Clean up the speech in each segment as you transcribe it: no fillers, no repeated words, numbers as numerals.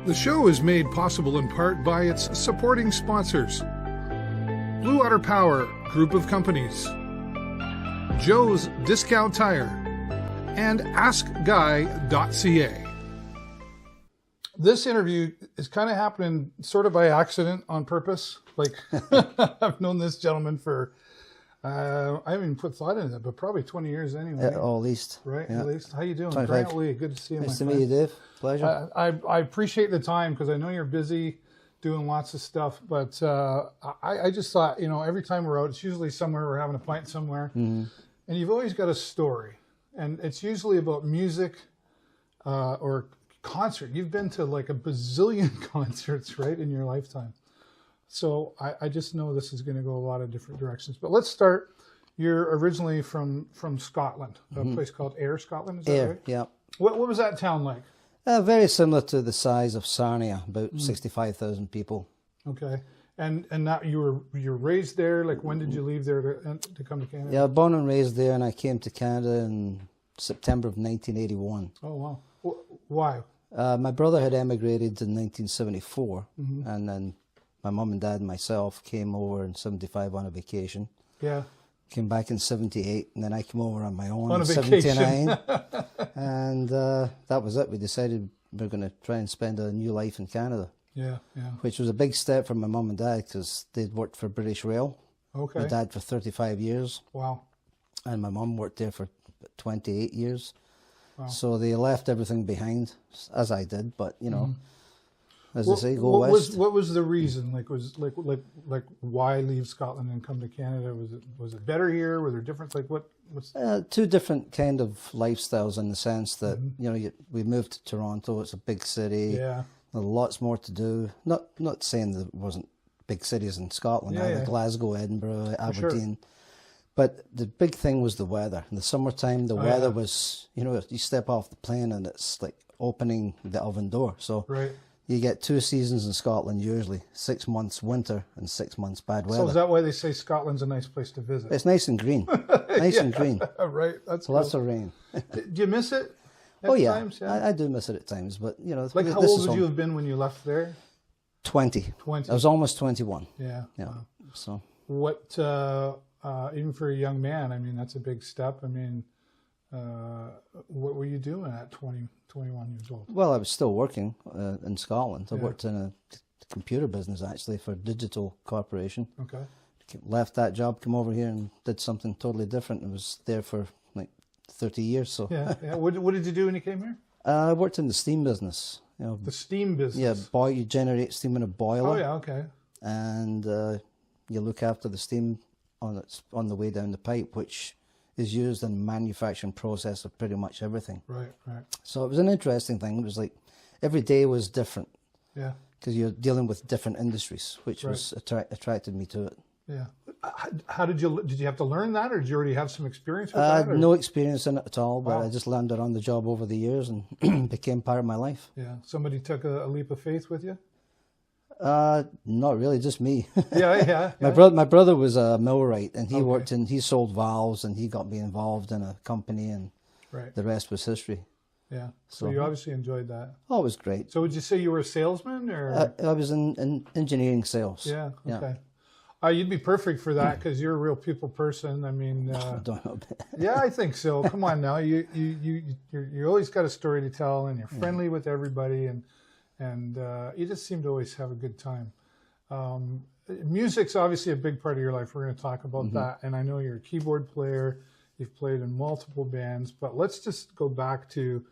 The show is made possible in part by its supporting sponsors. Blue Water Power Group of Companies, Joe's Discount Tire, and AskGuy.ca. This interview is kind of happening sort of by accident on purpose. Like, I've known this gentleman for, I haven't even put thought into it, but probably 20 years anyway. At least. Right, yeah. At least. How you doing? 25. Grant Lee, good to see you, Nice my to meet you, friend. Dave. Pleasure. I appreciate the time because I know you're busy doing lots of stuff, but I just thought, you know, every time we're out, it's usually somewhere, we're having a pint somewhere, and you've always got a story, and it's usually about music or concert. You've been to like a bazillion concerts, right, in your lifetime. So I just know this is going to go a lot of different directions. But let's start. You're originally from Scotland, a place called Ayr, Scotland, is that right? Yeah. What was that town like? Very similar to the size of Sarnia, about 65,000 people. Okay, and that you're raised there. Like, when did you leave there to come to Canada? Yeah, born and raised there, and I came to Canada in September of 1981. Oh wow, why? My brother had emigrated in 1974, and then my mum and dad and myself came over in 75 on a vacation. Yeah. Came back in 78, and then I came over on my own On a in vacation. 79. And that was it. We decided we were going to try and spend a new life in Canada. Yeah. Which was a big step for my mum and dad because they'd worked for British Rail. Okay. My dad for 35 years. Wow. And my mum worked there for 28 years. Wow. So they left everything behind, as I did. But, you know, as they say, go west. What was the reason? Like why leave Scotland and come to Canada? Was it better here? Were there different? Like what's? Two different kind of lifestyles in the sense that, you know, we moved to Toronto. It's a big city. Yeah. There's lots more to do. Not saying there wasn't big cities in Scotland, either Glasgow, Edinburgh, Aberdeen. Sure. But the big thing was the weather. In the summertime, the weather was, you know, you step off the plane and it's like opening the oven door. So you get 2 seasons in Scotland usually, 6 months winter and 6 months bad weather. So is that why they say Scotland's a nice place to visit? It's nice and green. Nice and green. Right. That's so lots of rain. Do you miss it? Oh yeah. Times? I do miss it at times, but you know. Like, how old would you have been when you left there? 20. I was almost 21. Yeah. Wow. So what? Even for a young man, I mean, that's a big step. I mean, what were you doing at 20, 21 years old? Well, I was still working in Scotland. I worked in a computer business actually for a digital corporation. Okay. Left that job, come over here and did something totally different. I was there for like 30 years. So yeah. What did you do when you came here? I worked in the steam business. You know, the steam business. Yeah, you generate steam in a boiler. Oh yeah, okay. And you look after the steam on the way down the pipe, which is used in the manufacturing process of pretty much everything. Right. So it was an interesting thing. It was like every day was different. Yeah. Because you're dealing with different industries, which was attracted me to it. Yeah. How did you have to learn that, or did you already have some experience with that? No experience in it at all, but I just learned it on the job over the years and became part of my life. Yeah. Somebody took a leap of faith with you? Not really, just me. Yeah. My brother was a millwright, and he he sold valves, and he got me involved in a company, and the rest was history. Yeah. So you obviously enjoyed that. Oh, it was great. So would you say you were a salesman, or? I was in engineering sales. Yeah. Okay. You'd be perfect for that because you're a real people person. I mean, I don't know. Yeah, I think so. Come on now, you always got a story to tell, and you're friendly with everybody, and you just seem to always have a good time. Music's obviously a big part of your life. We're going to talk about that, and I know you're a keyboard player. You've played in multiple bands, but let's just go back to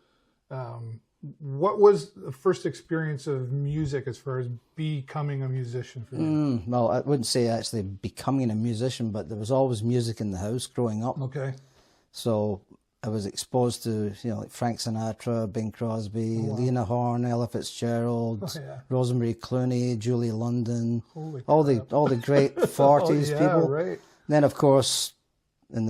what was the first experience of music as far as becoming a musician for you? Well, I wouldn't say actually becoming a musician, but there was always music in the house growing up. Okay. So I was exposed to, you know, like Frank Sinatra, Bing Crosby, Lena Horne, Ella Fitzgerald, Rosemary Clooney, Julie London, all the great 40s people. Right. And then, of course, in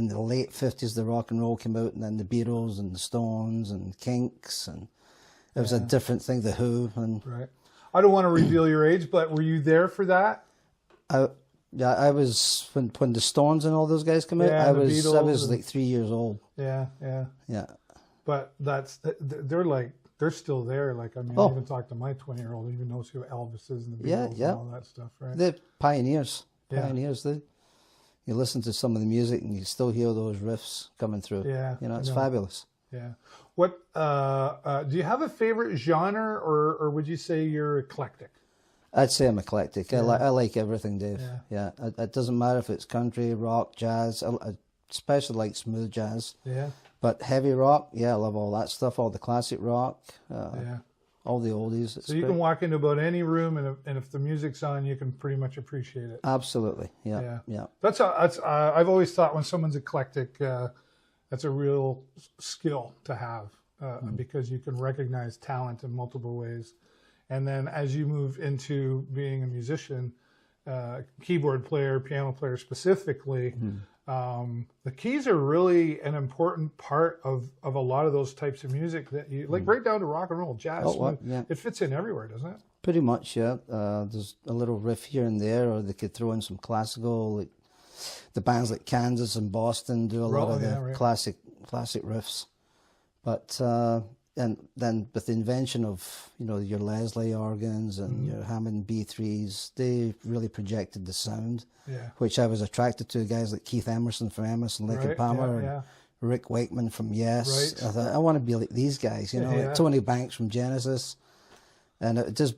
the late 50s, the rock and roll came out, and then the Beatles and the Stones and Kinks, and it was a different thing, the Who. And I don't want to reveal your age, but were you there for that? I was when the Stones and all those guys came out. I was like 3 years old. Yeah. But they're like they're still there. Like, I mean, I even talked to my 20-year-old, who even knows who Elvis is and the Beatles and all that stuff, right? They're pioneers. Pioneers. You listen to some of the music and you still hear those riffs coming through. Yeah. You know, it's fabulous. Yeah. What do you have a favorite genre, or would you say you're eclectic? I'd say I'm eclectic. I like everything, Dave. Yeah. It doesn't matter if it's country, rock, jazz. I especially like smooth jazz. Yeah. But heavy rock, I love all that stuff. All the classic rock. All the oldies. So you can walk into about any room, and if the music's on, you can pretty much appreciate it. Absolutely. Yeah. That's I've always thought when someone's eclectic, that's a real skill to have, because you can recognize talent in multiple ways. And then as you move into being a musician, keyboard player, piano player specifically, the keys are really an important part of a lot of those types of music that you like, right down to rock and roll, jazz. It fits in everywhere, doesn't it? Pretty much, yeah. There's a little riff here and there, or they could throw in some classical. Like the bands like Kansas and Boston do a lot of the classic riffs. But and then with the invention of, you know, your Leslie organs and your Hammond B3s, they really projected the sound, which I was attracted to. Guys like Keith Emerson from Emerson, Lake and Palmer, and Rick Wakeman from Yes. I thought, I want to be like these guys, you know, like Tony Banks from Genesis. And it just,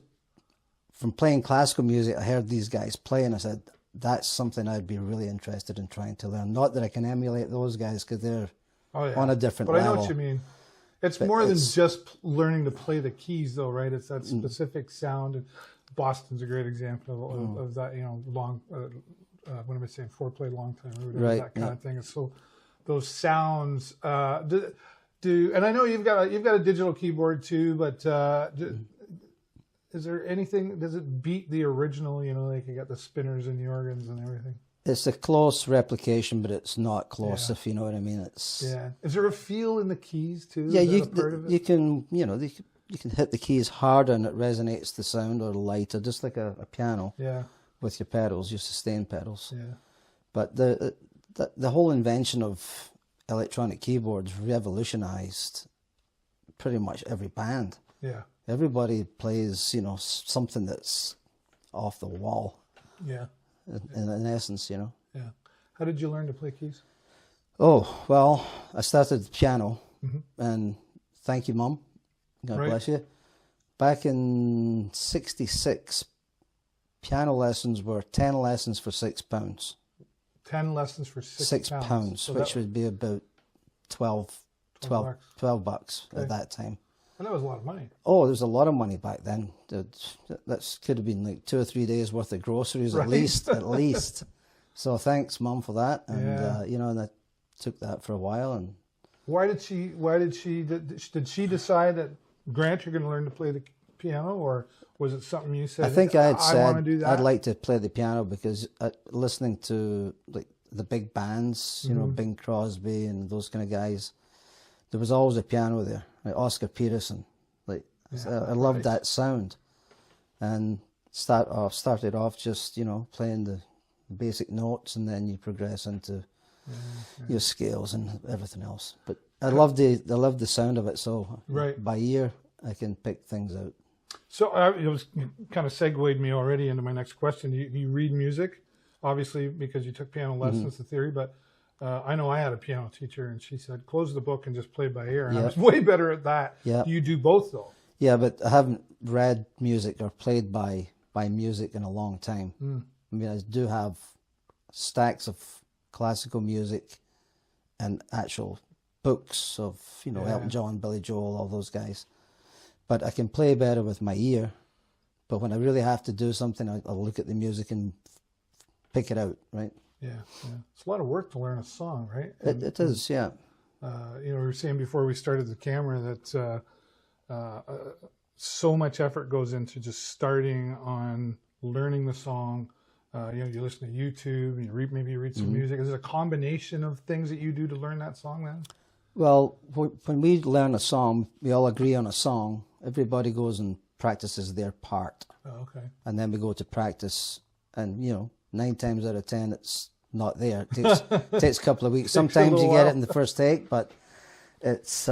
from playing classical music, I heard these guys play, and I said, that's something I'd be really interested in trying to learn. Not that I can emulate those guys, because they're on a different level. But I know what you mean. It's more than just learning to play the keys, though, right? It's that specific sound. And Boston's a great example of that. You know, long. What am I saying? Foreplay, long time, or whatever, that kind of thing. And so those sounds do. And I know you've got a digital keyboard too, but is there anything? Does it beat the original? You know, like you got the spinners and the organs and everything. It's a close replication, but it's not close, if you know what I mean. It's Is there a feel in the keys too? Yeah, you can, you know, you can hit the keys harder and it resonates the sound, or lighter, just like a piano. Yeah. With your pedals, your sustain pedals. Yeah. But the whole invention of electronic keyboards revolutionized pretty much every band. Yeah. Everybody plays, you know, something that's off the wall. Yeah. In essence, you know. Yeah. How did you learn to play keys? Oh, well, I started piano, and thank you, Mum. God bless you. Back in '66, piano lessons were 10 lessons for £6. 10 lessons for £6, so which would be about 12 bucks at that time. And that was a lot of money. Oh, there was a lot of money back then. That could have been like 2 or 3 days worth of groceries at least. So thanks, Mum, for that. And you know, and I took that for a while. And did she decide that, Grant, you're going to learn to play the piano, or was it something you said? I think I want to do that? I'd like to play the piano, because listening to like the big bands, you know, Bing Crosby and those kind of guys, there was always a piano there, like Oscar Peterson. Like I loved that sound, and started off just, you know, playing the basic notes, and then you progress into your scales and everything else. But I love the sound of it, so by ear I can pick things out. So it was kind of segued me already into my next question. You read music, obviously, because you took piano lessons, the theory, but I know I had a piano teacher, and she said, close the book and just play by ear. And I was way better at that. Yeah. You do both, though. Yeah, but I haven't read music or played by music in a long time. I mean, I do have stacks of classical music and actual books of, you know, Elton John, Billy Joel, all those guys. But I can play better with my ear. But when I really have to do something, I'll look at the music and pick it out, right? Yeah. It's a lot of work to learn a song, right? It is, yeah. You know, we were saying before we started the camera that so much effort goes into just starting on learning the song. You know, you listen to YouTube, and maybe you read some music. Is it a combination of things that you do to learn that song then? Well, when we learn a song, we all agree on a song. Everybody goes and practices their part. Oh, okay. And then we go to practice, and, you know, 9 times out of 10, it's not there. It takes a couple of weeks. Sometimes you get it in the first take, but it's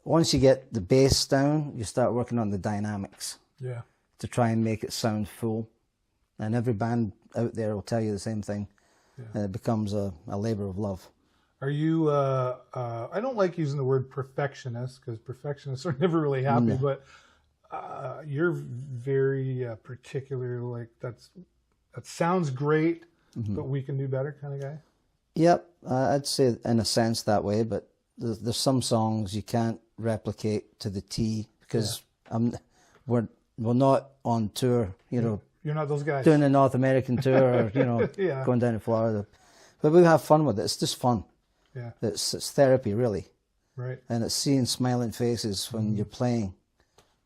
once you get the bass down, you start working on the dynamics. Yeah. To try and make it sound full. And every band out there will tell you the same thing. Yeah. And it becomes a labor of love. Are you, I don't like using the word perfectionist, because perfectionists are never really happy, but you're very particular, like that sounds great, but we can do better kind of guy? Yep, I'd say in a sense that way, but there's some songs you can't replicate to the T, because we're not on tour, you know. You're not those guys. Doing a North American tour or, you know, going down to Florida. But we have fun with it. It's just fun. Yeah. It's therapy, really. Right. And it's seeing smiling faces when you're playing.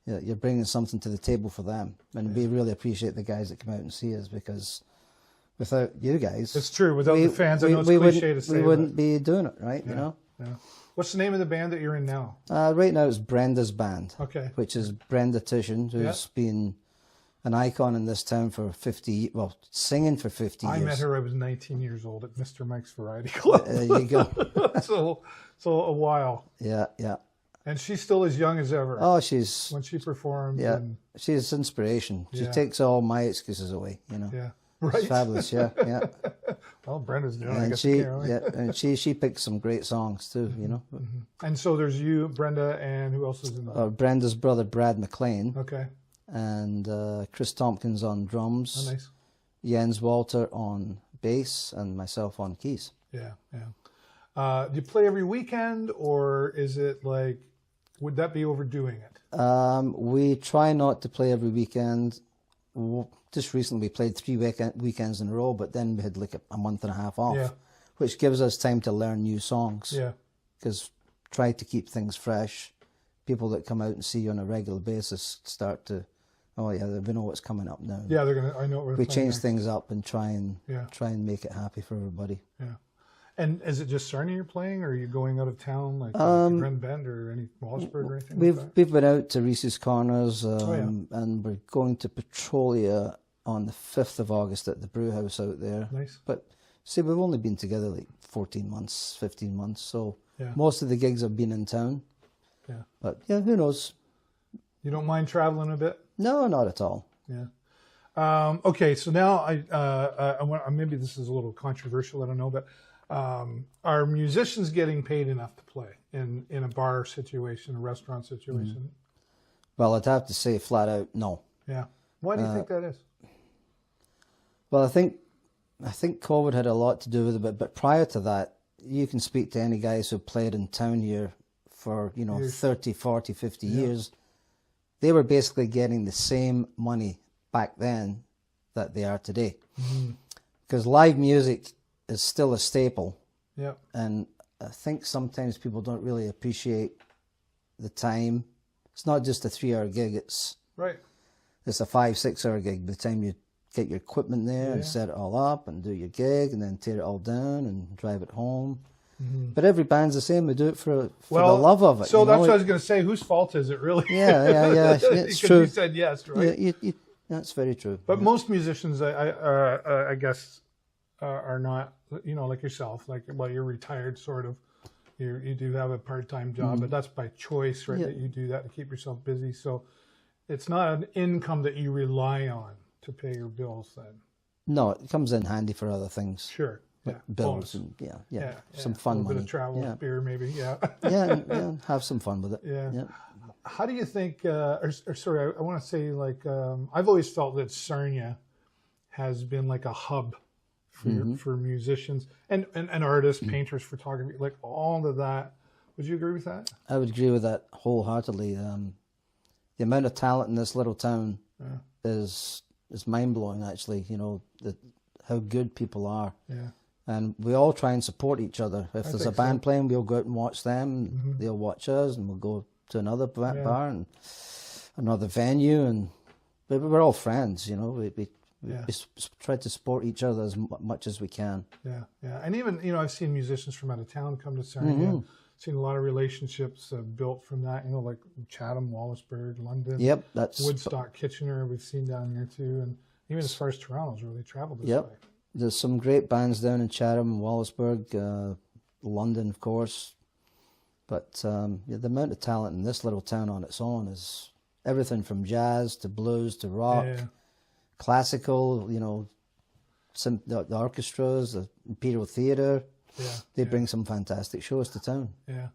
You're bringing something to the table for them. And we really appreciate the guys that come out and see us, because without you guys... It's true. Without the fans, I know it's cliche to say. We wouldn't be doing it, right? You know? Yeah. What's the name of the band that you're in now? Right now it's Brenda's band. Okay. Which is Brenda Tishan, who's been an icon in this town for 50, well, singing for 50 years. I met her, I was 19 years old at Mr. Mike's Variety Club. There you go. so a while. Yeah, yeah. And she's still as young as ever. Oh, she's... When she performs. Yeah, she's inspiration. She takes all my excuses away, you know. Yeah, right. It's fabulous, yeah. Well, Brenda's doing it, and she picks some great songs too, you know. And so there's you, Brenda, and who else is in the Brenda's brother, Brad McLean. Okay. And Chris Tompkins on drums. Oh, nice. Jens Walter on bass, and myself on keys. Yeah, yeah. Do you play every weekend, or is it like, would that be overdoing it? We try not to play every weekend. Just recently we played 3 weekends in a row, but then we had like a month and a half off, which gives us time to learn new songs. Yeah. Because try to keep things fresh. People that come out and see you on a regular basis start to, oh yeah, we know what's coming up now. Yeah, they're gonna. I know. We change things up and try and make it happy for everybody. Yeah. And is it just Sarnia you're playing, or are you going out of town, like to Grand Bend or any Wallaceburg or anything? We've been out to Reese's Corners, and we're going to Petrolia on the 5th of August at the brew house out there. Nice. But see, we've only been together like 14 months, 15 months, so most of the gigs have been in town. Yeah. But yeah, who knows? You don't mind traveling a bit? No, not at all. Yeah. Okay, so now I want, maybe this is a little controversial, I don't know, but are musicians getting paid enough to play in a bar situation, a restaurant situation? Well, I'd have to say flat out no. Yeah. Why do you think that is? Well, I think COVID had a lot to do with it, but prior to that, you can speak to any guys who played in town here for, 30, 40, 50 years. They were basically getting the same money back then that they are today. Because live music is still a staple. Yeah. And I think sometimes people don't really appreciate the time. It's not just a 3-hour gig, it's a 5-6 hour gig. By the time you get your equipment there and set it all up and do your gig and then tear it all down and drive it home. But every band's the same. We do it for the love of it. So that's what I was going to say. Whose fault is it, really? Yeah. It's true. You said yes, right? Yeah, that's very true. But most musicians, I guess, are not, like yourself. Like, well, you're retired, sort of. You do have a part-time job, but that's by choice, right? That you do that to keep yourself busy. So it's not an income that you rely on to pay your bills then. No, it comes in handy for other things. Sure. Yeah, bills and some fun money. A bit of travel, beer, maybe. Yeah. Have some fun with it. Yeah. How do you think? I want to say, like, I've always felt that Sarnia has been like a hub for musicians and artists, painters, photography, like all of that. Would you agree with that? I would agree with that wholeheartedly. The amount of talent in this little town is mind blowing. Actually, how good people are. Yeah. And we all try and support each other. If there's a band playing, we'll go out and watch them. They'll watch us, and we'll go to another bar and another venue. But we're all friends, We try to support each other as much as we can. Yeah. And even, I've seen musicians from out of town come to Sarnia. Seen a lot of relationships built from that, like Chatham, Wallaceburg, London. Yep, that's Woodstock, Kitchener. We've seen down here too, and even as far as Toronto's really traveled this way. There's some great bands down in Chatham, Wallaceburg, London, of course. But the amount of talent in this little town on its own is everything from jazz to blues to rock, classical, you know, the orchestras, the Imperial Theatre. Yeah, they bring some fantastic shows to town. Yeah.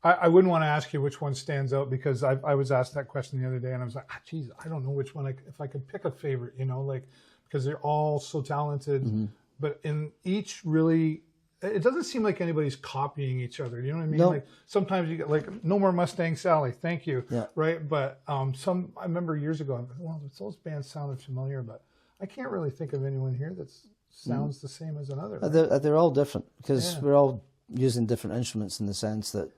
I wouldn't want to ask you which one stands out, because I was asked that question the other day, and I was like, geez, I don't know which one. If I could pick a favorite, you know, like, because they're all so talented, but in each really, it doesn't seem like anybody's copying each other. You know what I mean? Nope. Like sometimes you get like, No More Mustang Sally, thank you, yeah. right? But I remember years ago, well, those bands sounded familiar, but I can't really think of anyone here that sounds the same as another. Right? They're all different, because we're all using different instruments in the sense that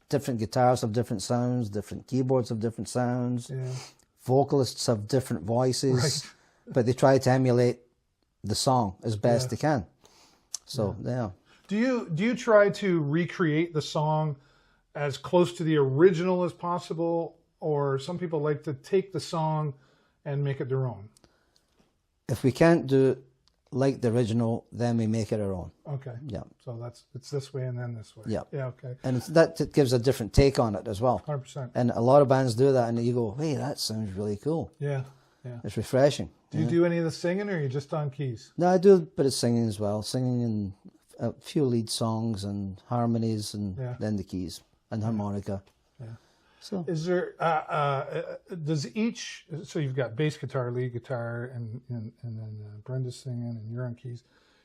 different guitars have different sounds, different keyboards have different sounds, vocalists have different voices, but they try to emulate the song as best they can. So, Do you try to recreate the song as close to the original as possible, or some people like to take the song and make it their own? If we can't do it like the original, then we make it our own. Okay. Yeah. So it's this way and then this way. Yeah. Yeah. Okay. And that gives a different take on it as well. 100%. And a lot of bands do that, and you go, hey, that sounds really cool. Yeah. Yeah. It's refreshing. Do you do any of the singing, or are you just on keys? No, I do a bit of singing as well. Singing and a few lead songs and harmonies, and then the keys and harmonica. Yeah. So is there does each, so you've got bass guitar, lead guitar, and then Brenda's singing and you're on keys.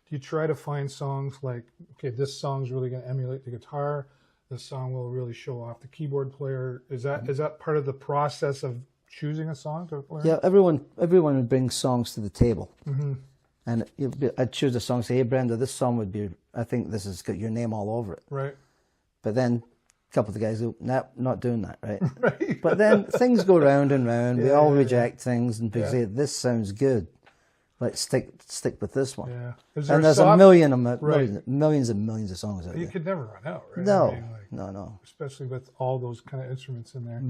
Do you try to find songs like, okay, this song's really going to emulate the guitar, this song will really show off the keyboard player? Is that part of the process of choosing a song to learn? Yeah, everyone would bring songs to the table. And I'd choose a song, say, hey, Brenda, this song would be, I think this has got your name all over it. Right. But then a couple of the guys go, nah, not doing that, right? Right. But then things go round and round. We all reject things, and people say, this sounds good. Let's stick with this one. Yeah. And there's millions and millions of songs out there. You could never run out, right? No, I mean, no. Especially with all those kind of instruments in there.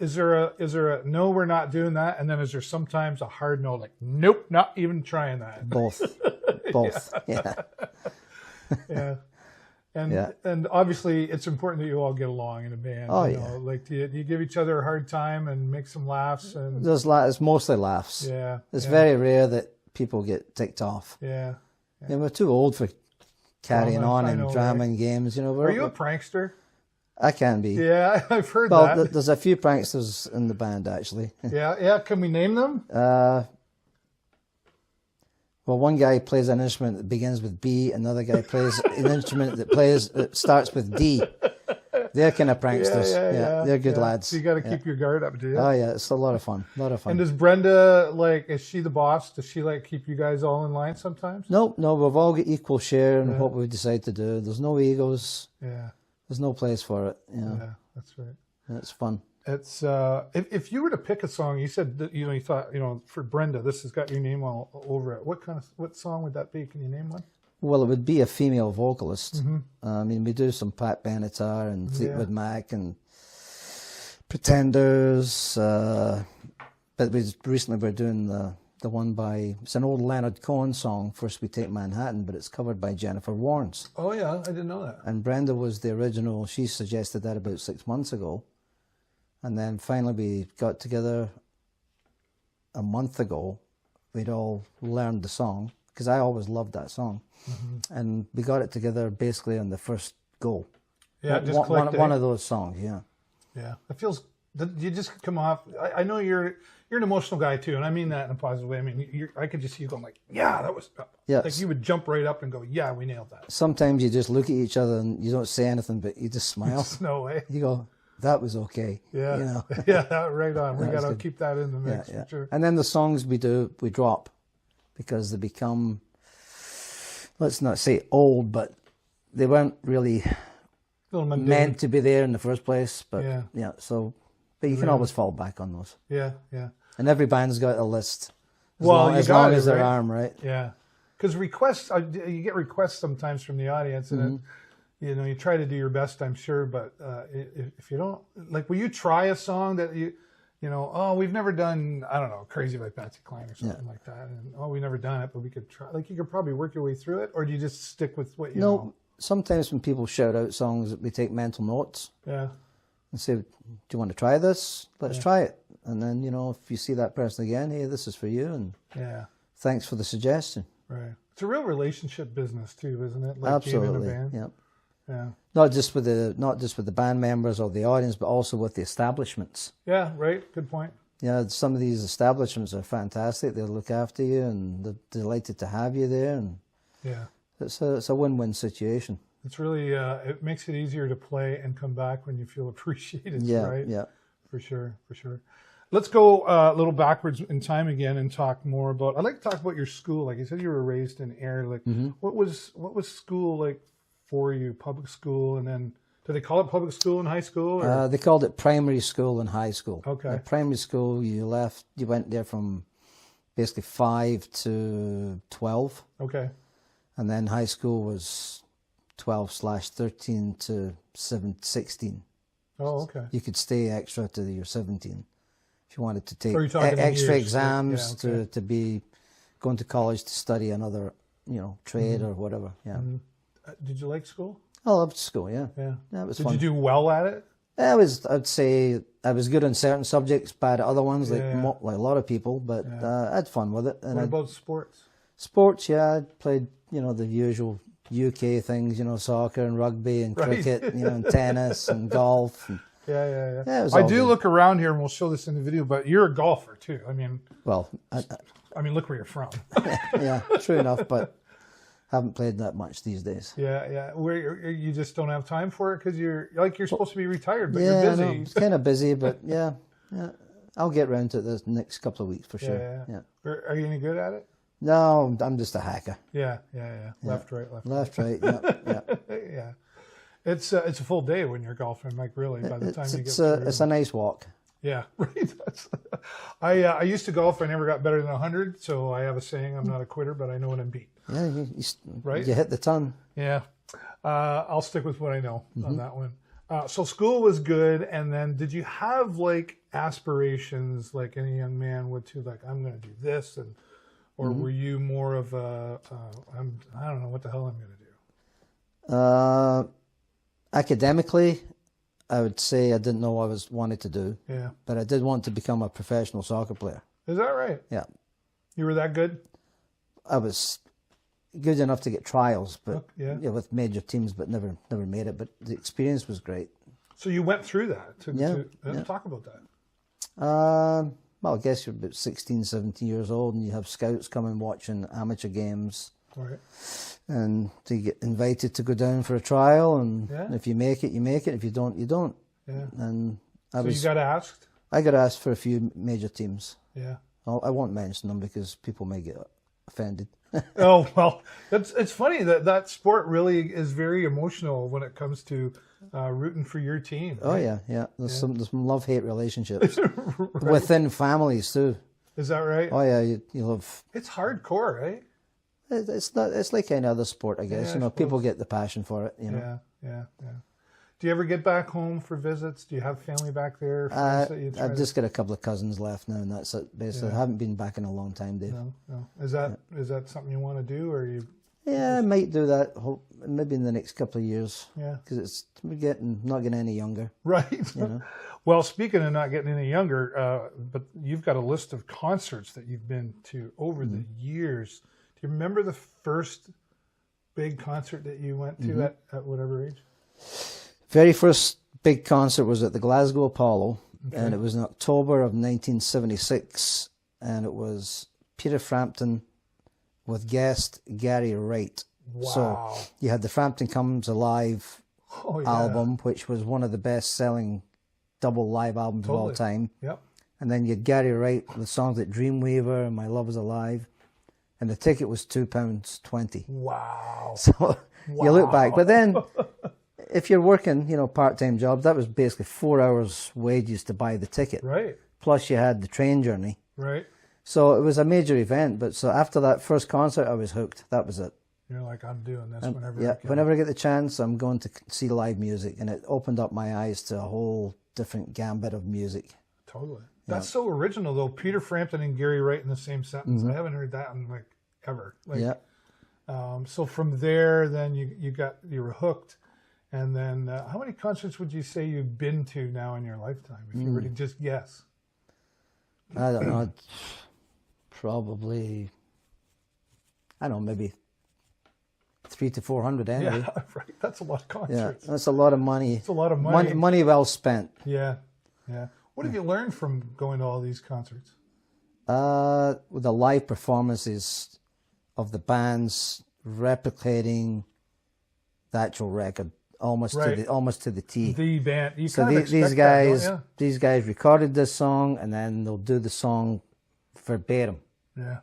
Is there a no, we're not doing that, and then is there sometimes a hard no, like nope, not even trying that? Both. Yeah. And obviously it's important that you all get along in a band. Oh, you know? Like do you give each other a hard time and make some laughs? And it's mostly laughs. Yeah. It's very rare that people get ticked off. Yeah. And we're too old for carrying on and dramming games. You know, are you a prankster? I can be. Yeah, I've heard that. Well, there's a few pranksters in the band, actually. Yeah. Can we name them? Well, one guy plays an instrument that begins with B, another guy plays an instrument that starts with D. They're kind of pranksters. Yeah, they're good lads. So you got to keep your guard up, do you? Oh yeah, it's a lot of fun. And does Brenda, is she the boss? Does she keep you guys all in line sometimes? No, we've all got equal share in what we decide to do. There's no egos. Yeah. There's no place for it. Yeah, that's right. It's fun. It's if you were to pick a song, you said that you thought for Brenda, this has got your name all over it. What song would that be? Can you name one? Well, it would be a female vocalist. I mean, we do some Pat Benatar and Fleetwood Mac and Pretenders, but recently we're doing the one by, it's an old Leonard Cohen song, First We Take Manhattan, but it's covered by Jennifer Warnes. Oh yeah, I didn't know that. And Brenda was the original. She suggested that about 6 months ago. And then finally we got together a month ago. We'd all learned the song, because I always loved that song. And we got it together basically on the first go. Yeah, just clicked. One of those songs, yeah. Yeah, it feels, you just come off, I know you're an emotional guy too, and I mean that in a positive way. I mean, I could just see you going that was, like you would jump right up and go, yeah, we nailed that. Sometimes you just look at each other and you don't say anything, but you just smile. No way. You go, that was okay. Yeah. Yeah, right on. We got to keep that in the mix for sure. And then the songs we drop because they become, let's not say old, but they weren't really meant to be there in the first place. But but you can always fall back on those. Yeah. And every band's got a list. As long as their arm, right? Yeah. Because requests, you get requests sometimes from the audience, and you try to do your best, I'm sure. But if you don't, will you try a song that we've never done, I don't know, Crazy by Patsy Cline or something like that, and we've never done it, but we could try. You could probably work your way through it, or do you just stick with what you know? sometimes when people shout out songs, we take mental notes. Yeah. And say, do you want to try this? Let's try it. And then, you know, if you see that person again, hey, this is for you, and thanks for the suggestion. Right. It's a real relationship business too, isn't it? Like Absolutely. Being in a band. Yep. Yeah. Not just with the band members or the audience, but also with the establishments. Yeah. Right. Good point. Yeah. Some of these establishments are fantastic. They'll look after you, and they're delighted to have you there. And it's a win-win situation. It's really it makes it easier to play and come back when you feel appreciated. Yeah. Right. Yeah. For sure. For sure. Let's go a little backwards in time again and talk more about. I'd like to talk about your school. Like you said, you were raised in Ayr. Like, what was school like for you? Public school, and then do they call it public school in high school? Or? They called it primary school and high school. Okay. Primary school, you went there from basically 5 to 12. Okay. And then high school was 12/13 to 16. Oh, okay. You could stay extra to your 17 if you wanted to take years? extra exams to be going to college to study another, you know, trade or whatever. Yeah. Did you like school? I loved school. Yeah. Yeah. It was Did fun. you do well at it? I'd say I was good on certain subjects, bad at other ones, like a lot of people. But I had fun with it. And what about sports? Sports, I played, you know, the usual UK things, you know, soccer and rugby and cricket, you know, and tennis and golf. And, yeah. it was I all do good. look around here, and we'll show this in the video. But you're a golfer too. I mean, well, I mean, look where you're from. yeah, true enough, but haven't played that much these days. Yeah. Where you just don't have time for it because you're supposed to be retired, but yeah, you're busy. I know, it's kind of busy, but yeah, I'll get round to it this next couple of weeks for sure. Yeah. Are you any good at it? No, I'm just a hacker. Yeah. Left, right. Yeah. Yeah. It's a full day when you're golfing, like really. By the time you get through. It's a nice walk. Yeah, right. I used to golf. I never got better than 100, so I have a saying: I'm not a quitter, but I know when I'm beat. Yeah, right. You hit the ton. Yeah, I'll stick with what I know on that one. So school was good, and then did you have like aspirations, like any young man would, to like I'm going to do this, and or were you more of a I don't know what the hell I'm going to do? Academically, I would say I didn't know what I wanted to do. Yeah. But I did want to become a professional soccer player. Is that right? Yeah. You were that good? I was good enough to get trials, but yeah, with major teams, but never made it. But the experience was great. So you went through that. Yeah. Talk about that. Well, I guess you're about 16, 17 years old, and you have scouts coming watching amateur games. Right. And to get invited to go down for a trial, and Yeah. if you make it, you make it. If you don't, you don't. Yeah. And you got asked? I got asked for a few major teams. Yeah. I won't mention them because people may get offended. Oh, well, it's funny that sport really is very emotional when it comes to rooting for your team. Oh, right? yeah. There's some love-hate relationships Right. within families too. Is that right? Oh, yeah, you love... It's hardcore, right? It's like any other sport, I guess. Yeah, I People get the passion for it, Yeah. Do you ever get back home for visits? Do you have family back there? I've just got a couple of cousins left now, and that's it. Basically, Yeah. I haven't been back in a long time, Dave. No. Is that something you want to do, or you? Yeah, I might do that. Maybe in the next couple of years. Yeah. Because we're not getting any younger. Right. Well, speaking of not getting any younger, but you've got a list of concerts that you've been to over the years. Do you remember the first big concert that you went to at whatever age? Very first big concert was at the Glasgow Apollo, and it was in October of 1976, and it was Peter Frampton with guest Gary Wright. Wow. So you had the Frampton Comes Alive album, which was one of the best-selling double live albums of all time. Yep. And then you had Gary Wright with songs like Dreamweaver and My Love Is Alive, and the ticket was £2.20. Wow. So you look back, but then if you're working, part-time job, that was basically 4 hours wages to buy the ticket. Right. Plus you had the train journey. Right. So it was a major event, but so after that first concert, I was hooked. That was it. You're like, I'm doing this whenever Yeah, I can. whenever I get the chance, I'm going to see live music, and it opened up my eyes to a whole different gambit of music. Totally. That's so original, though. Peter Frampton and Gary Wright in the same sentence. I haven't heard that in, ever. Yeah. So from there, then you were hooked. And then how many concerts would you say you've been to now in your lifetime, if you were to just guess? I don't know. Probably, I don't know, maybe 300 to 400 anyway. Yeah, right. That's a lot of concerts. Yeah, that's a lot of money. It's a lot of money. Money well spent. Yeah, yeah. What have you learned from going to all these concerts? With the live performances of the bands replicating the actual record almost to the T. The band. You so kind of these expect guys, that, don't you? these guys recorded this song and then they'll do the song verbatim. Yeah.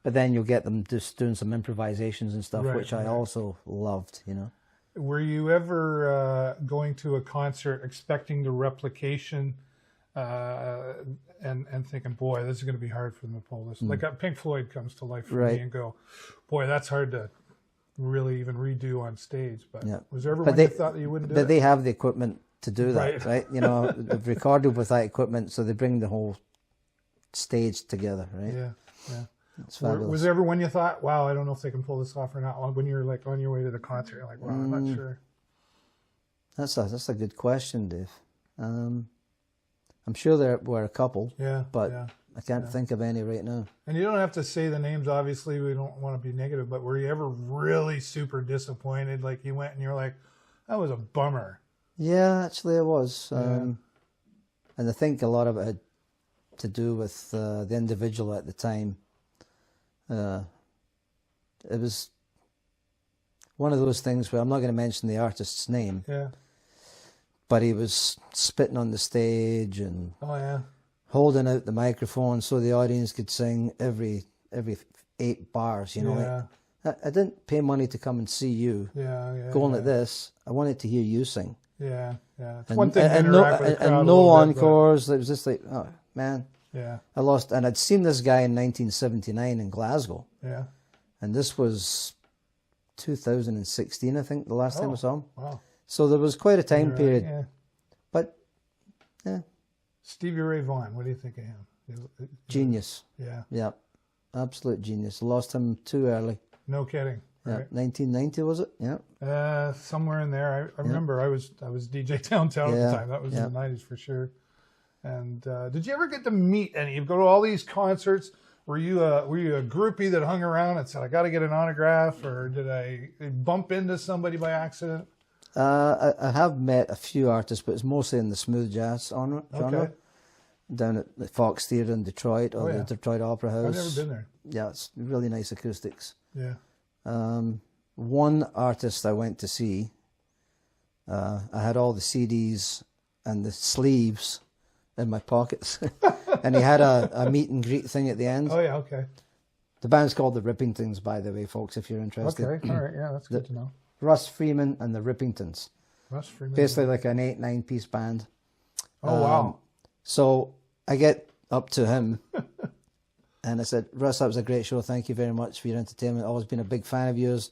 But then you'll get them just doing some improvisations and stuff, which I also loved, you know. Were you ever going to a concert expecting the replication and thinking, boy, this is going to be hard for them to pull this? Like Pink Floyd comes to life for me and go, boy, that's hard to really even redo on stage. But was there ever one you thought that you wouldn't do it? But they have the equipment to do that, right? You know, they've recorded with that equipment, so they bring the whole stage together, right? Yeah, yeah. Was there ever one you thought, wow, I don't know if they can pull this off or not? When you're like on your way to the concert, you're like, wow, I'm not sure. That's a good question, Dave. I'm sure there were a couple, but I can't think of any right now. And you don't have to say the names, obviously, we don't want to be negative, but were you ever really super disappointed? Like you went and you're like, that was a bummer. Yeah, actually it was. And I think a lot of it had to do with the individual at the time. It was one of those things where I'm not going to mention the artist's name, but he was spitting on the stage and holding out the microphone so the audience could sing every 8 bars, you know. I didn't pay money to come and see you going like this. I wanted to hear you sing. Yeah. It's and, one thing to interact with the crowd and a no little encores. It was just like, oh man. Yeah. I lost, and I'd seen this guy in 1979 in Glasgow. Yeah. And this was 2016, I think, the last time I saw him. Wow. So there was quite a time period. Yeah. But, yeah. Stevie Ray Vaughan, what do you think of him? Genius. Yeah. Yeah. Absolute genius. Lost him too early. No kidding. Yeah. Right. 1990, was it? Yeah. Somewhere in there. I remember I was DJ downtown at the time. That was in the 90s for sure. And did you ever get to meet any? You go to all these concerts. Were you a groupie that hung around and said, I got to get an autograph? Or did I bump into somebody by accident? I have met a few artists, but it's mostly in the smooth jazz genre. Okay. Down at the Fox Theatre in Detroit or the Detroit Opera House. I've never been there. Yeah, it's really nice acoustics. Yeah. One artist I went to see, I had all the CDs and the sleeves in my pockets. And he had a meet and greet thing at the end. Oh, yeah, okay. The band's called the Rippingtons, by the way, folks, if you're interested. Okay, all right, yeah, that's good to know. Russ Freeman and the Rippingtons. Russ Freeman. Basically like an 8-9-piece band. Oh, wow. So I get up to him and I said, Russ, that was a great show. Thank you very much for your entertainment. I've always been a big fan of yours.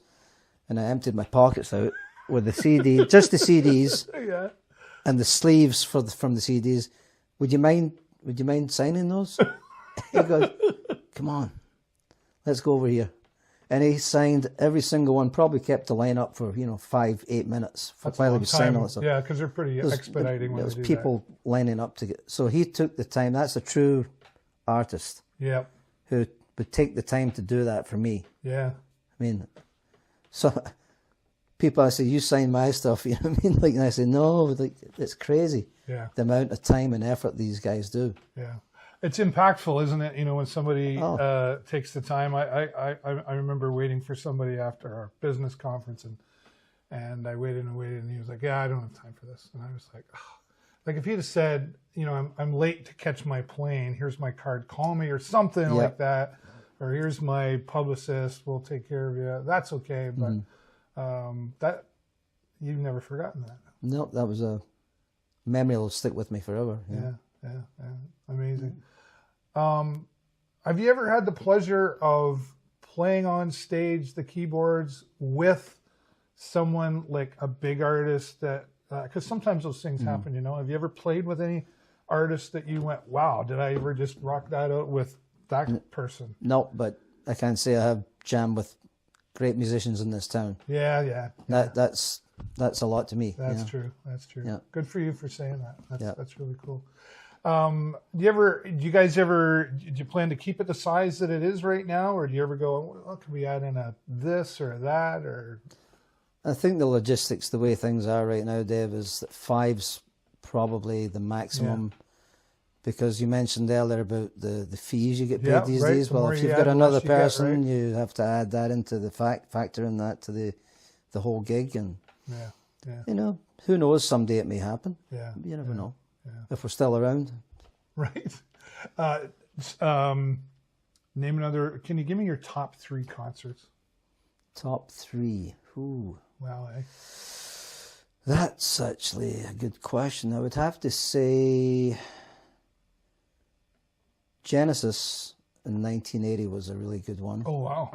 And I emptied my pockets out with the CD, just the CDs and the sleeves from the CDs. Would you mind signing those? He goes, come on, let's go over here. And he signed every single one, probably kept the line up for, 5-8 minutes while he was signing all that stuff. Yeah, because they're pretty expediting when they do that. There's people lining up to get, so he took the time. That's a true artist. Yeah. Who would take the time to do that for me. Yeah. I mean, so people, I say, you sign my stuff, you know what I mean? Like, and I say, no, like, it's crazy. Yeah. The amount of time and effort these guys do. Yeah. It's impactful, isn't it? When somebody takes the time. I remember waiting for somebody after our business conference, and I waited, and he was like, yeah, I don't have time for this. And I was like, oh. Like if he'd have said, I'm late to catch my plane, here's my card, call me or something like that, or here's my publicist, we'll take care of you. That's okay, but that you've never forgotten that. No, that was a memory that'll stick with me forever. Yeah. Amazing. Have you ever had the pleasure of playing on stage the keyboards with someone like a big artist that, because sometimes those things happen, Have you ever played with any artist that you went, wow, did I ever just rock that out with that person? No, but I can't say I have jammed with great musicians in this town. Yeah. That's a lot to me. That's true. That's true. Yeah. Good for you for saying that. That's really cool. Do you plan to keep it the size that it is right now, or do you ever go, well, can we add in a this or that, or? I think the logistics, the way things are right now, Dave, is that 5's probably the maximum. Yeah. Because you mentioned earlier about the fees you get paid these days. Well, if you've got another person, you have to add that into the factor in that to the whole gig, and you know, who knows? Someday it may happen. Yeah, you never know. Yeah. If we're still around. Right. Name another. Can you give me your top 3 concerts? Top 3. Ooh. Wow. That's actually a good question. I would have to say Genesis in 1980 was a really good one. Oh, wow.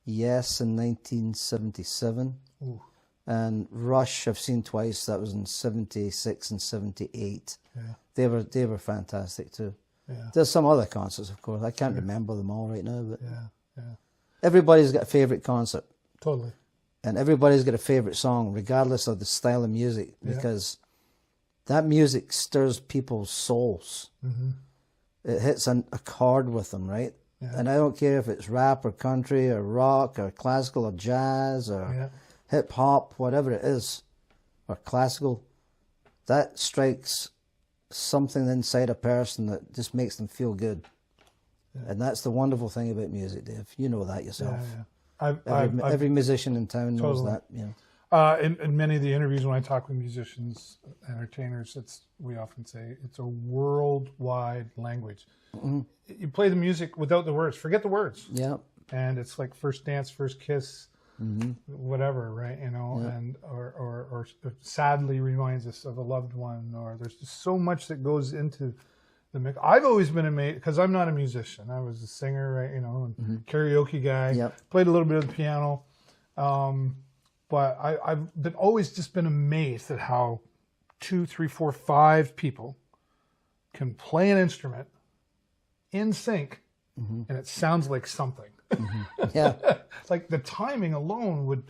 Yes, in 1977. Ooh. And Rush I've seen twice. That was in 76 and 78. Yeah. They were fantastic too. Yeah. There's some other concerts, of course. I can't remember them all right now, but everybody's got a favorite concert. Totally. And everybody's got a favorite song, regardless of the style of music, because that music stirs people's souls. Mm-hmm. It hits a chord with them, right? Yeah. And I don't care if it's rap or country or rock or classical or jazz or hip hop, whatever it is, or classical. That strikes something inside a person that just makes them feel good. Yeah. And that's the wonderful thing about music, Dave. You know that yourself. Every musician in town knows that. In many of the interviews when I talk with musicians, entertainers, we often say it's a worldwide language. Mm-hmm. You play the music without the words. Forget the words. Yeah. And it's like first dance, first kiss, whatever, right? You know, and or sadly reminds us of a loved one, or there's just so much that goes into the mix. I've always been amazed because I'm not a musician. I was a singer, right? You know, and karaoke guy. Yep. Played a little bit of the piano. But I've always just been amazed at how 2, 3, 4, 5 people can play an instrument in sync, and it sounds like something. Yeah, like the timing alone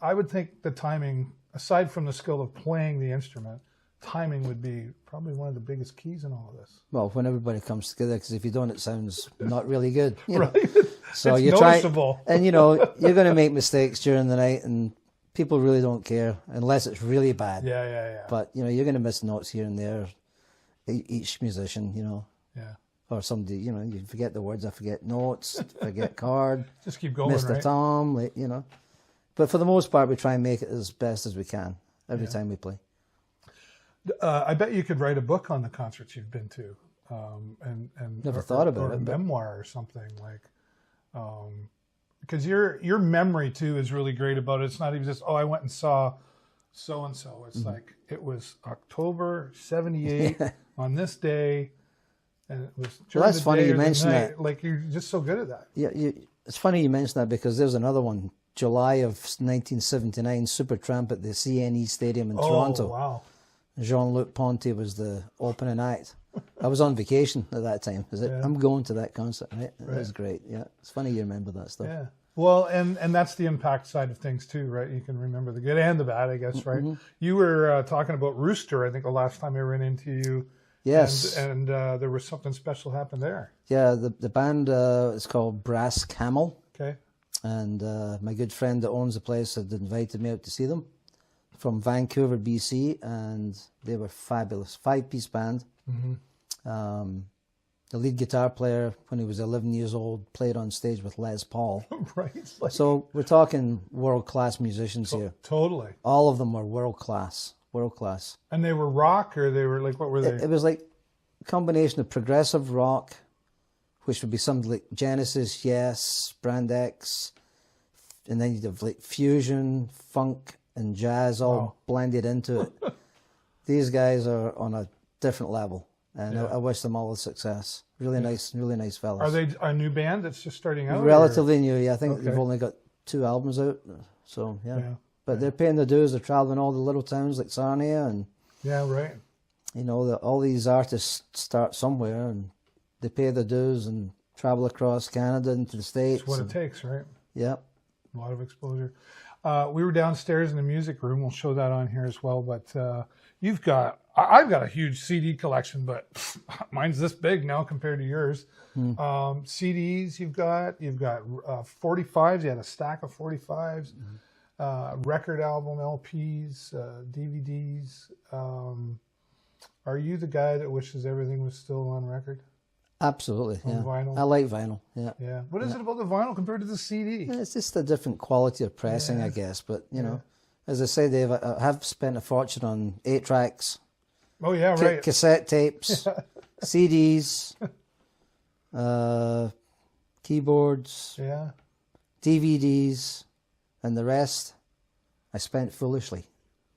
I would think the timing, aside from the skill of playing the instrument, timing would be probably one of the biggest keys in all of this. Well, when everybody comes together, because if you don't, it sounds not really good. Right. So it's you noticeable. And you know, you're going to make mistakes during the night, and people really don't care unless it's really bad. Yeah. But you know, you're going to miss notes here and there. Each musician, you know. Yeah. Or somebody, you know, you forget the words. I forget notes. Forget chord. Just keep going, Mr. right? Tom, like, you know. But for the most part, we try and make it as best as we can every time we play. I bet you could write a book on the concerts you've been to, and never thought about it. A memoir or something like, because your memory too is really great about it. It's not even just I went and saw so and so. It's like it was October '78 on this day, and it was. Well, that's funny you mention that. Like you're just so good at that. Yeah, it's funny you mention that because there's another one, July of 1979, Supertramp at the CNE Stadium in Toronto. Oh wow. Jean-Luc Ponty was the opening act. I was on vacation at that time. I'm going to that concert, right? It was great. Yeah, it's funny you remember that stuff. Yeah. Well, and that's the impact side of things too, right? You can remember the good and the bad, I guess, right? Mm-hmm. You were talking about Rooster, I think, the last time I ran into you. Yes. And there was something special happened there. Yeah, the band is called Brass Camel. Okay. And my good friend that owns the place had invited me out to see them from Vancouver, BC, and they were fabulous. 5-piece band. Mm-hmm. The lead guitar player, when he was 11 years old, played on stage with Les Paul. Right. So we're talking world-class musicians here. Totally. All of them were world-class. And they were rock, or they were like, what were they? It was like a combination of progressive rock, which would be something like Genesis, Yes, Brand X, and then you'd have like fusion, funk, and jazz all blended into it. These guys are on a different level, and I wish them all the success. Really nice fellas. Are they a new band that's just starting out? Relatively new, yeah. I think they've only got 2 albums out, so yeah. But they're paying the dues. They're traveling all the little towns like Sarnia, and you know, all these artists start somewhere, and they pay the dues, and travel across Canada into the States. That's what it takes, right? Yep. A lot of exposure. We were downstairs in the music room. We'll show that on here as well. But I've got a huge CD collection, but mine's this big now compared to yours. CDs you've got 45s. You had a stack of 45s, record album LPs, DVDs. Are you the guy that wishes everything was still on record? Absolutely, on yeah. vinyl? I like vinyl, yeah. Yeah. What is it about the vinyl compared to the CD? Yeah, it's just a different quality of pressing, I guess. But, you know, as I say, Dave, I have spent a fortune on 8-tracks. Oh, yeah, right. Cassette tapes, CDs, keyboards, DVDs, and the rest I spent foolishly.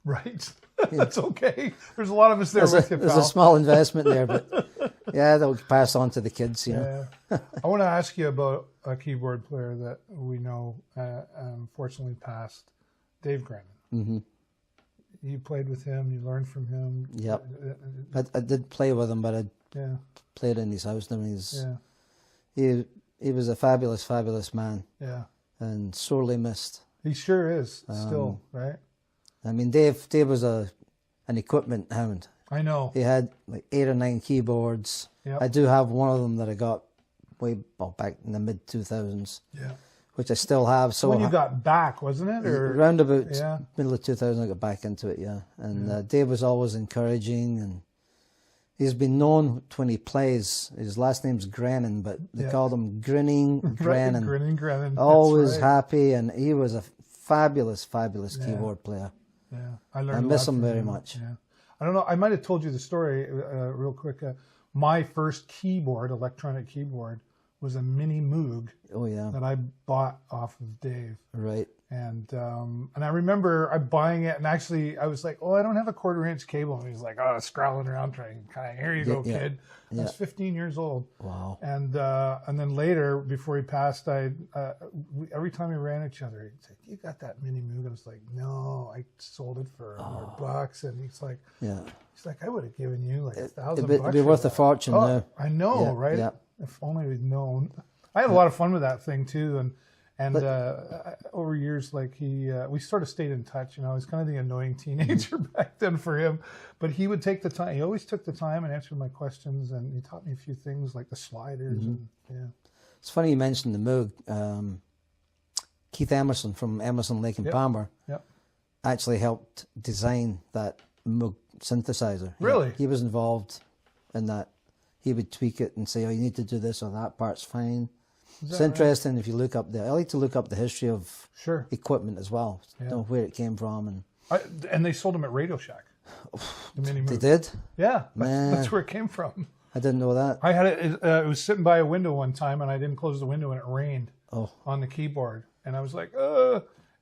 Right. That's okay. There's a lot of us there with you, pal. There's a small investment there, but yeah, they'll pass on to the kids, you know. I want to ask you about a keyboard player that we know unfortunately passed, Dave Grennan. Mm-hmm. You played with him. You learned from him. Yep. I did play with him, but I played in his house. I mean, he was a fabulous, fabulous man. Yeah. And sorely missed. He sure is still, right? I mean, Dave was an equipment hound. I know. He had like 8 or 9 keyboards. Yep. I do have one of them that I got back in the mid 2000s. Yeah. Which I still have. So when you got back, wasn't it? Or around about middle of 2000, I got back into it. Yeah. And Dave was always encouraging, and he's been known when he plays. His last name's Grennan, but they called him Grinning Grennan. Grinning Grennan. Always happy, and he was a fabulous, fabulous keyboard player. Yeah, I miss him very much. Yeah. I don't know. I might have told you the story real quick. My first keyboard, electronic keyboard, was a mini Moog. Oh yeah. That I bought off of Dave. Right. And I remember buying it, and actually I was like, "Oh, I don't have a 1/4-inch cable." And he's like, "Oh, scrolling around trying, kind of, here you go, kid." I was 15 years old. Wow. And then later, before he passed, every time we ran each other, he'd say, "You got that mini Moog?" I was like, "No, I sold it for $100." And he's like, I would have given you like $1,000. It'd be worth a fortune now. I know, right? Yeah. If only we'd known. I had a lot of fun with that thing too, and over years, like we sort of stayed in touch. You know, I was kind of the annoying teenager back then for him, but he would take the time. He always took the time and answered my questions, and he taught me a few things like the sliders. Mm-hmm. And, it's funny you mentioned the Moog. Keith Emerson from Emerson, Lake and Palmer actually helped design that Moog synthesizer. Really? He was involved in that. He would tweak it and say, "Oh, you need to do this or that part's fine." It's interesting if you look up I like to look up the history of equipment as well, know where it came from. And they sold them at Radio Shack. The mini Moog. They did? Yeah, that's where it came from. I didn't know that. I had it was sitting by a window one time, and I didn't close the window, and it rained on the keyboard. And I was like,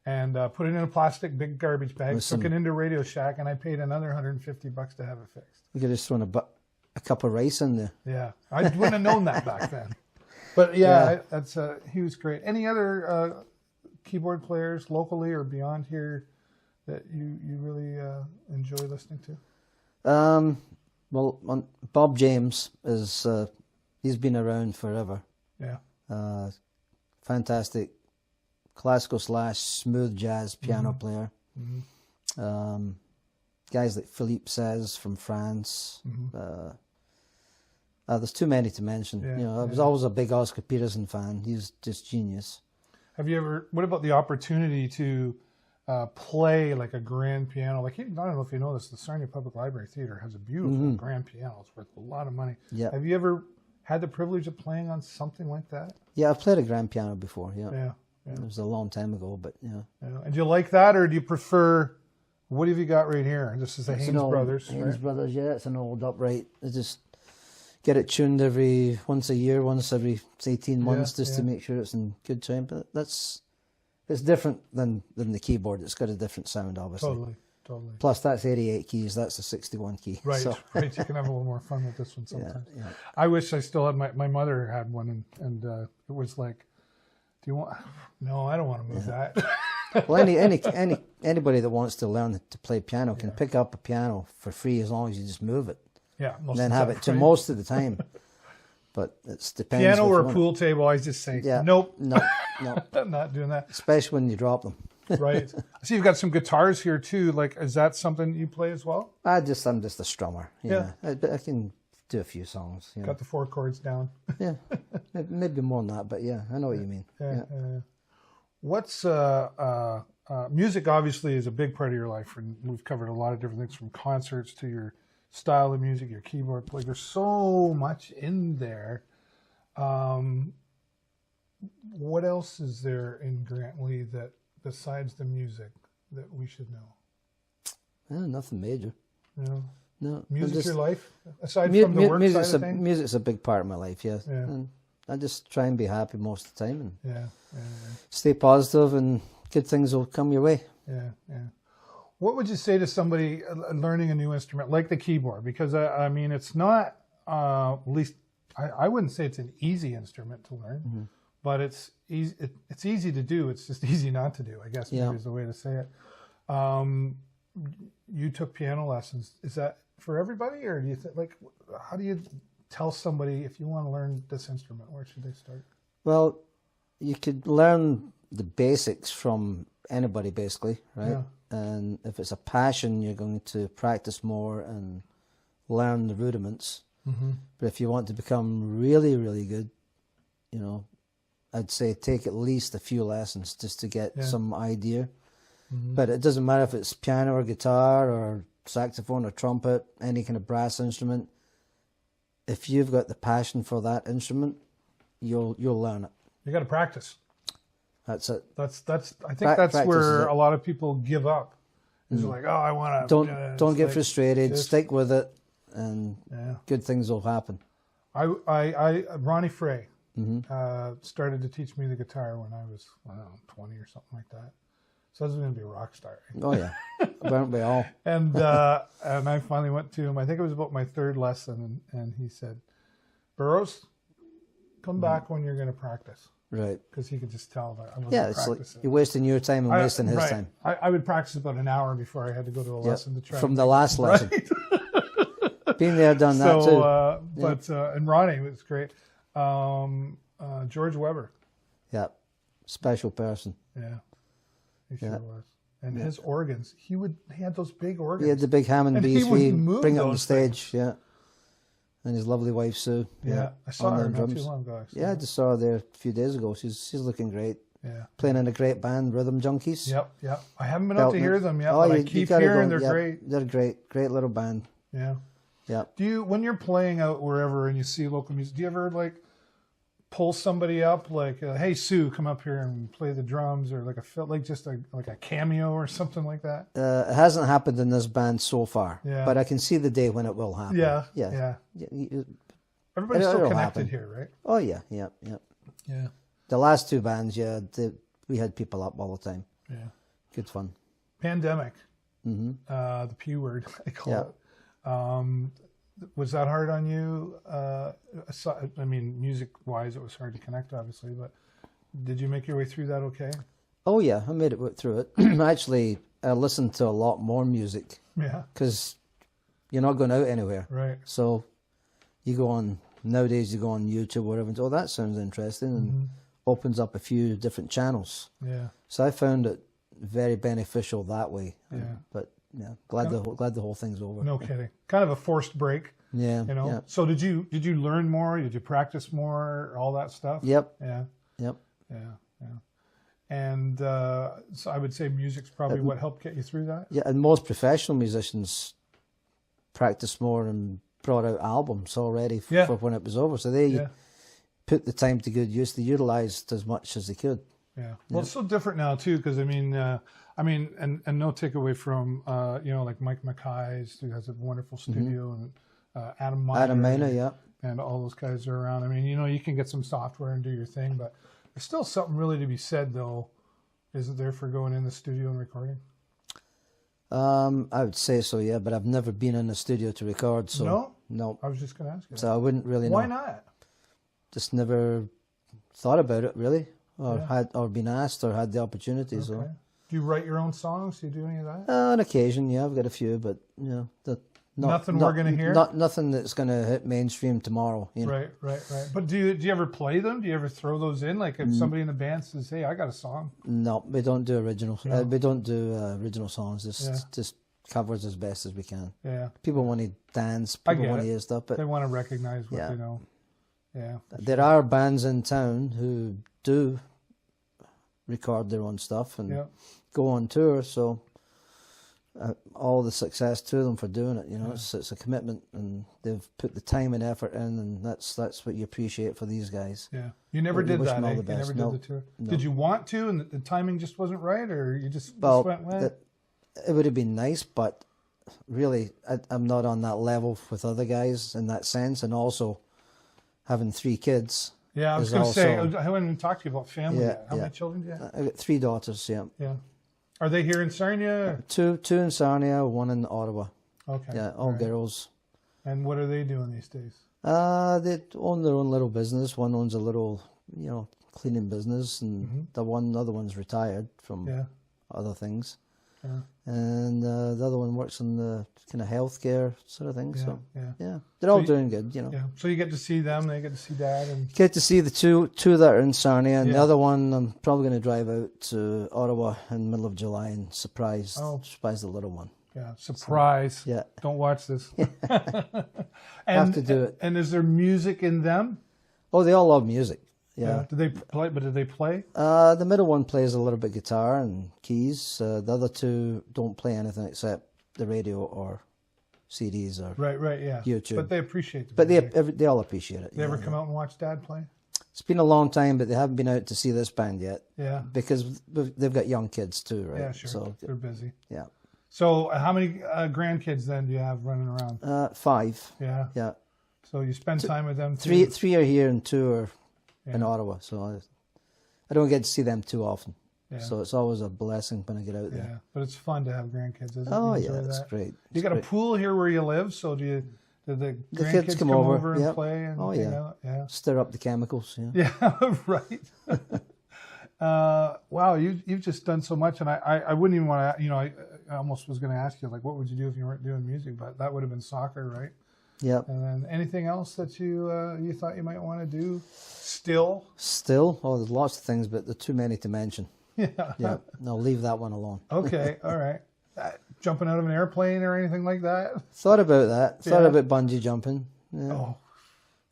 and put it in a plastic big garbage bag, took it into Radio Shack, and I paid another $150 to have it fixed. You could have just thrown a cup of rice in there. Yeah, I wouldn't have known that back then. But that's he was great. Any other keyboard players locally or beyond here that you really enjoy listening to? Well, Bob James is he's been around forever. Yeah. Fantastic classical / smooth jazz piano player. Mm-hmm. Guys like Philippe Says from France. Mm-hmm. There's too many to mention. I was always a big Oscar Peterson fan. He's just genius. What about the opportunity to play like a grand piano? Like, I don't know if you know this, the Sarnia Public Library Theater has a beautiful grand piano. It's worth a lot of money. Yeah. Have you ever had the privilege of playing on something like that? Yeah, I've played a grand piano before, yeah. It was a long time ago, but yeah. And do you like that, or do you prefer, what have you got right here? This is the Haynes Brothers. Haynes Brothers, yeah, it's an old upright. I just get it tuned once every 18 months, to make sure it's in good time. But it's different than the keyboard. It's got a different sound, obviously. Totally. Plus, that's 88 keys. That's a 61 key. Right, so. Right. You can have a little more fun with this one sometimes. Yeah. I wish I still had my mother had one, and it was like, do you want? No, I don't want to move that. Well, anybody that wants to learn to play piano can pick up a piano for free as long as you just move it. Yeah, and then have it to most of the time. But it depends. Piano or a pool table, I just say, nope. No. I'm not doing that. Especially when you drop them. Right. I see you've got some guitars here too. Like, is that something you play as well? I'm just a strummer. Yeah. I can do a few songs. Got the 4 chords down. Yeah. Maybe more than that, but yeah, I know what you mean. Yeah. What's music obviously is a big part of your life, and we've covered a lot of different things from concerts to your style of music, your keyboard play. There's so much in there. What else is there in Grant Lee that, besides the music, that we should know? Nothing major. No. Music's your life? Aside from the work side of things? Music's a big part of my life, yes. Yeah. And I just try and be happy most of the time and stay positive, and good things will come your way. Yeah. What would you say to somebody learning a new instrument like the keyboard? Because, I mean, it's not, at least, I wouldn't say it's an easy instrument to learn, but it's easy. It's easy to do. It's just easy not to do, I guess, maybe is the way to say it. You took piano lessons. Is that for everybody, or do you think, like, how do you tell somebody, if you want to learn this instrument, where should they start? Well, you could learn the basics from anybody, basically, right? Yeah. And if it's a passion, you're going to practice more and learn the rudiments. But if you want to become really, really good, I'd say take at least a few lessons just to get some idea. But it doesn't matter if it's piano or guitar or saxophone or trumpet, any kind of brass instrument. If you've got the passion for that instrument, you'll learn it. You got to practice. That's it. I think that's where a lot of people give up. It's like, oh, I want to. Don't get frustrated. Stick with it, and good things will happen. Ronnie Frey started to teach me the guitar when I was 20 or something like that. So I was going to be a rock star. Oh yeah, weren't we all? And I finally went to him. I think it was about my 3rd lesson, and he said, "Burrows, come back when you're going to practice." Right. Because he could just tell that I wasn't practicing. Like you're wasting your time and wasting his time. I would practice about an hour before I had to go to a lesson to try. From the last lesson. Been there, done that too. But and Ronnie was great. George Weber. Yeah. Special person. Yeah. He sure was. And his organs, he had those big organs. He had the big Hammond BSV, bring it on the stage, And his lovely wife, Sue. Yeah. I saw her not too long ago. I just saw her there a few days ago. She's looking great. Yeah. Playing in a great band, Rhythm Junkies. Yep. I haven't been out to hear them yet, but I keep hearing they're great. They're great little band. Yeah. Yeah. Do you, when you're playing out wherever and you see local music, do you ever pull somebody up hey Sue, come up here and play the drums, or just a cameo or something like that? It hasn't happened in this band so far, but I can see the day when it will happen. Yeah. Everybody's still connected here, right? Oh yeah. The last 2 bands, we had people up all the time. Yeah, good fun. Pandemic, the P word, I call it. Was that hard on you? I mean, music-wise, it was hard to connect, obviously, but did you make your way through that okay? Oh, yeah, I made it through it. Actually, I listened to a lot more music. Yeah. Because you're not going out anywhere. Right. So nowadays you go on YouTube or whatever, and that sounds interesting, and opens up a few different channels. Yeah. So I found it very beneficial that way. Yeah. But yeah, glad the whole thing's over. No kidding. Kind of a forced break. Yeah. Yeah. So did you learn more? Did you practice more? All that stuff. Yep. Yeah. Yep. Yeah. And so I would say music's probably what helped get you through that. Yeah, and most professional musicians practice more and brought out albums already for when it was over. So they put the time to good use. They utilized as much as they could. Yeah. Well, it's so different now too, because and no takeaway from like Mike Mackay's, who has a wonderful studio, and Adam Miner, and all those guys are around. I mean, you can get some software and do your thing, but there's still something really to be said, though, isn't there, for going in the studio and recording? I would say so, yeah, but I've never been in the studio to record, so no. I was just going to ask you. So I wouldn't really know. Why not? Just never thought about it, really, or been asked or had the opportunity. Okay. So. Do you write your own songs? Do you do any of that? On occasion, yeah, I've got a few, but Nothing we're going to hear? Nothing that's going to hit mainstream tomorrow. You know? Right. But do you ever play them? Do you ever throw those in? Like if somebody in the band says, hey, I got a song. No, we don't do originals. No. We don't do original songs. Just covers as best as we can. Yeah. People want to dance. People want to hear stuff. But they want to recognize what they know. Yeah. There are bands in town who do record their own stuff and go on tour. So all the success to them for doing it. You know, it's a commitment, and they've put the time and effort in, and that's what you appreciate for these guys. Yeah. You never did that. You never did the tour. No. Did you want to, and the timing just wasn't right, or you just went with? It would have been nice, but really, I'm not on that level with other guys in that sense, and also having 3 kids. Yeah, I was going to say, I haven't even talked to you about family yet. How many children do you have? I got 3 daughters, Yeah. Are they here in Sarnia? 2 in Sarnia, 1 in Ottawa. Okay. Yeah, all girls. And what are they doing these days? They own their own little business. One owns a little, cleaning business, and the other one's retired from other things. Yeah. And the other one works in the kind of healthcare sort of thing. They're all doing good, Yeah. So you get to see them, they get to see Dad, and get to see the two that are in Sarnia, and the other one I'm probably going to drive out to Ottawa in the middle of July and surprise the little one. Yeah, surprise. So, don't watch this. Have to do it. And is there music in them? Oh, they all love music. Yeah. Do they play? But do they play? The middle one plays a little bit guitar and keys. The other 2 don't play anything except the radio or CDs or YouTube. But they appreciate it. But they all appreciate it. They ever come out and watch Dad play? It's been a long time, but they haven't been out to see this band yet. Yeah. Because they've got young kids too, right? Yeah, sure. So they're busy. Yeah. So how many grandkids then do you have running around? 5. Yeah. Yeah. So you spend time with them too? 3 are here and 2 are in Ottawa. So I don't get to see them too often. Yeah. So it's always a blessing when I get out there. Yeah, but it's fun to have grandkids, isn't it? Oh, yeah, it's great. You got a pool here where you live, so do the kids come over and play? And yeah. Stir up the chemicals. Yeah, right. Wow, you've just done so much, and I wouldn't even want to. I almost was going to ask you, like, what would you do if you weren't doing music? But that would have been soccer, right? Yeah. And then anything else that you thought you might want to do? Still? Oh, there's lots of things, but there are too many to mention. Yeah. I'll leave that one alone. Okay. All right. Jumping out of an airplane or anything like that? Thought about that. Thought about bungee jumping. Yeah. Oh.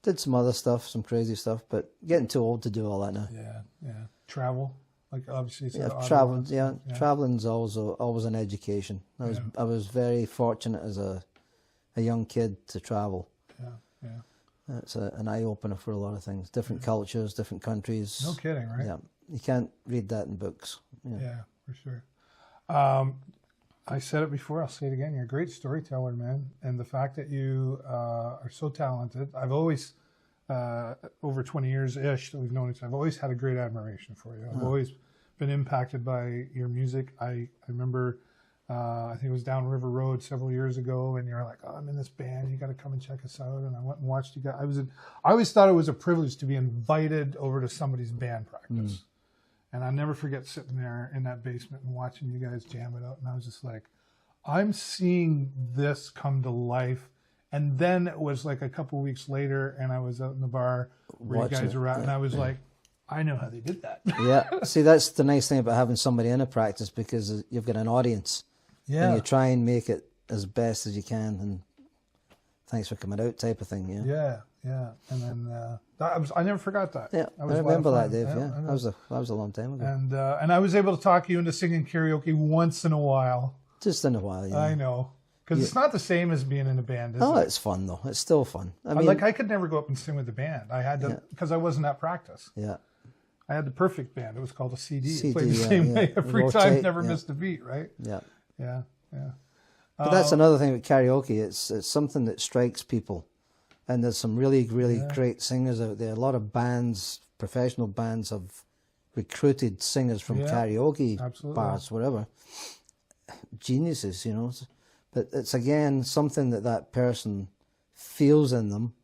Did some other stuff, some crazy stuff, but getting too old to do all that now. Yeah. Travel? Like obviously. Travel. Yeah. Traveling's always an education. I was very fortunate as a young kid to travel. Yeah. It's an eye-opener for a lot of things. Different cultures, different countries. No kidding, right? Yeah. You can't read that in books. Yeah, for sure. I said it before, I'll say it again. You're a great storyteller, man. And the fact that you are so talented, I've always, over 20 years-ish that we've known each other, I've always had a great admiration for you. I've always been impacted by your music. I remember, I think it was down River Road several years ago, and you're like, oh, I'm in this band, you got to come and check us out. And I went and watched you guys. I always thought it was a privilege to be invited over to somebody's band practice. And I'll never forget sitting there in that basement and watching you guys jam it out. And I was just like, I'm seeing this come to life. And then it was like a couple weeks later, and I was out in the bar where you guys were at, and I was like, I know how they did that. Yeah. See, that's the nice thing about having somebody in a practice, because you've got an audience. Yeah. And you try and make it as best as you can. And thanks for coming out type of thing. Yeah. And then I never forgot that. Yeah, I remember that, Dave. Yeah, that was a long time ago. And I was able to talk you into singing karaoke once in a while. Just in a while, yeah. I know, because it's not the same as being in a band, is it? Oh, it's fun though. It's still fun. I mean, I could never go up and sing with the band. I had to, because I wasn't at practice. Yeah. I had the perfect band. It was called a CD. It played the same way every time, never missed a beat, right? Yeah. Yeah. But that's another thing with karaoke. It's something that strikes people. And there's some really great singers out there. A lot of bands, professional bands, have recruited singers from karaoke bars, whatever. Geniuses, But it's, again, something that person feels in them.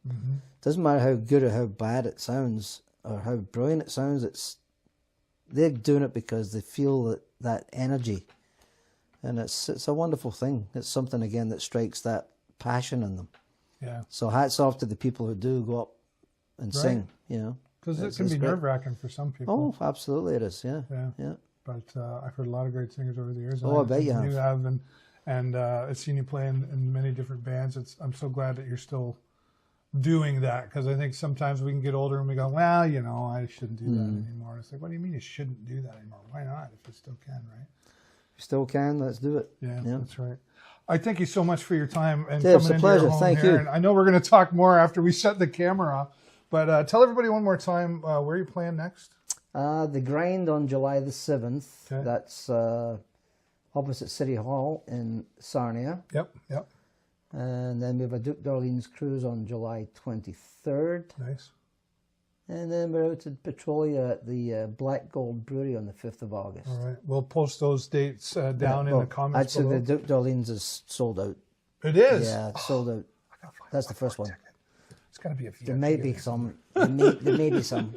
Doesn't matter how good or how bad it sounds or how brilliant it sounds. They're doing it because they feel that energy. And it's a wonderful thing. It's something, again, that strikes that passion in them. Yeah. So hats off to the people who do go up and sing, you know. Because it can be nerve-wracking for some people. Oh, absolutely it is, yeah. Yeah. But I've heard a lot of great singers over the years. Oh, I bet you have. And I've seen you play in many different bands. I'm so glad that you're still doing that, because I think sometimes we can get older and we go, well, you know, I shouldn't do that anymore. It's like, what do you mean you shouldn't do that anymore? Why not, if you still can, right? If you still can, let's do it. Yeah, that's right. I thank you so much for your time and Dave, coming into pleasure. your home Thank here. you. And I know we're going to talk more after we shut the camera off, but tell everybody one more time where you're playing next. The Grind on July the 7th. Okay. That's opposite City Hall in Sarnia. Yep. And then we have a Duke d'Orleans cruise on July 23rd. Nice. And then we're out in Petrolia at the Black Gold Brewery on the 5th of August. All right. We'll post those dates down in the comments actually, below. the Duke d'Orleans is sold out. It is? Yeah, it's sold out. That's the first one. It's got to be a few. There may be some. There may be some.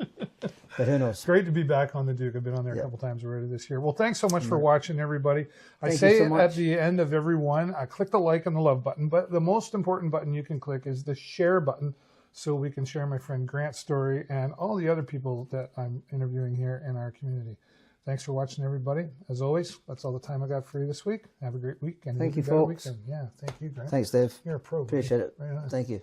But who knows? It's great to be back on the Duke. I've been on there a couple times already this year. Well, thanks so much for watching, everybody. I say so at the end of every one, click the like and the love button, but the most important button you can click is the share button, so we can share my friend Grant's story and all the other people that I'm interviewing here in our community. Thanks for watching, everybody. As always, that's all the time I got for you this week. Have a great week. And thank you, folks. weekend. Yeah, thank you, Grant. Thanks, Dave. You're a pro. Appreciate it. Right on. Thank you.